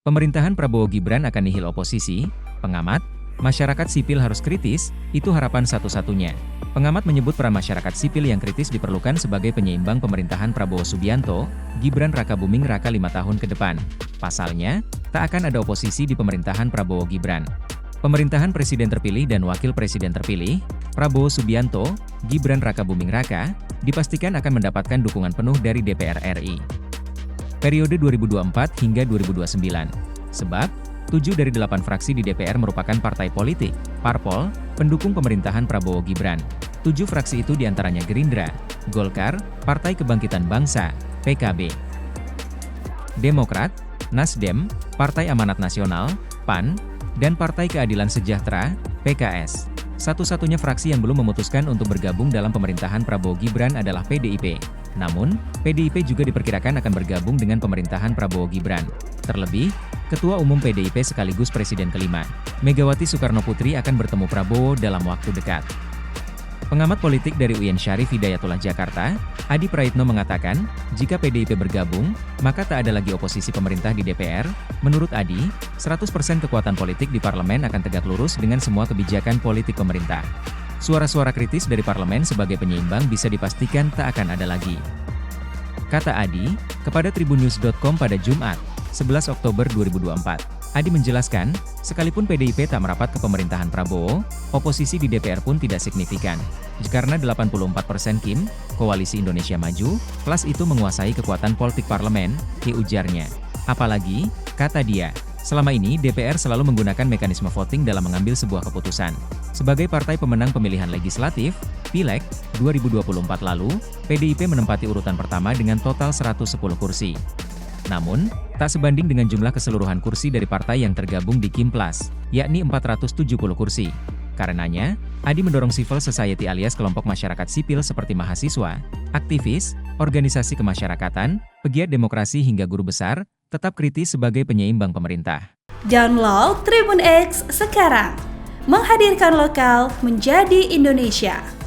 Pemerintahan Prabowo Gibran akan nihil oposisi, pengamat, masyarakat sipil harus kritis, itu harapan satu-satunya. Pengamat menyebut peran masyarakat sipil yang kritis diperlukan sebagai penyeimbang pemerintahan Prabowo Subianto, Gibran Rakabuming Raka 5 tahun ke depan. Pasalnya, tak akan ada oposisi di pemerintahan Prabowo Gibran. Pemerintahan Presiden terpilih dan Wakil Presiden terpilih, Prabowo Subianto, Gibran Rakabuming Raka, dipastikan akan mendapatkan dukungan penuh dari DPR RI. Periode 2024 hingga 2029. Sebab, 7 dari 8 fraksi di DPR merupakan partai politik, parpol, pendukung pemerintahan Prabowo Gibran. 7 fraksi itu diantaranya Gerindra, Golkar, Partai Kebangkitan Bangsa, PKB, Demokrat, Nasdem, Partai Amanat Nasional, PAN, dan Partai Keadilan Sejahtera, PKS. Satu-satunya fraksi yang belum memutuskan untuk bergabung dalam pemerintahan Prabowo Gibran adalah PDIP. Namun, PDIP juga diperkirakan akan bergabung dengan pemerintahan Prabowo Gibran. Terlebih, Ketua Umum PDIP sekaligus Presiden kelima, Megawati Soekarnoputri akan bertemu Prabowo dalam waktu dekat. Pengamat politik dari UIN Syarif Hidayatullah Jakarta, Adi Praitno mengatakan, jika PDIP bergabung, maka tak ada lagi oposisi pemerintah di DPR. Menurut Adi, 100% kekuatan politik di parlemen akan tegak lurus dengan semua kebijakan politik pemerintah. Suara-suara kritis dari parlemen sebagai penyeimbang bisa dipastikan tak akan ada lagi. Kata Adi, kepada tribunnews.com pada Jumat, 11 Oktober 2024. Adi menjelaskan, sekalipun PDIP tak merapat ke pemerintahan Prabowo, oposisi di DPR pun tidak signifikan. Karena 84% Kim, Koalisi Indonesia Maju, plus itu menguasai kekuatan politik parlemen, ujarnya. Apalagi, kata dia, selama ini DPR selalu menggunakan mekanisme voting dalam mengambil sebuah keputusan. Sebagai partai pemenang pemilihan legislatif, Pileg, 2024 lalu, PDIP menempati urutan pertama dengan total 110 kursi. Namun, tak sebanding dengan jumlah keseluruhan kursi dari partai yang tergabung di Kim Plus, yakni 470 kursi. Karenanya, Adi mendorong civil society alias kelompok masyarakat sipil seperti mahasiswa, aktivis, organisasi kemasyarakatan, pegiat demokrasi hingga guru besar, tetap kritis sebagai penyeimbang pemerintah. Download Tribun X sekarang, menghadirkan lokal menjadi Indonesia.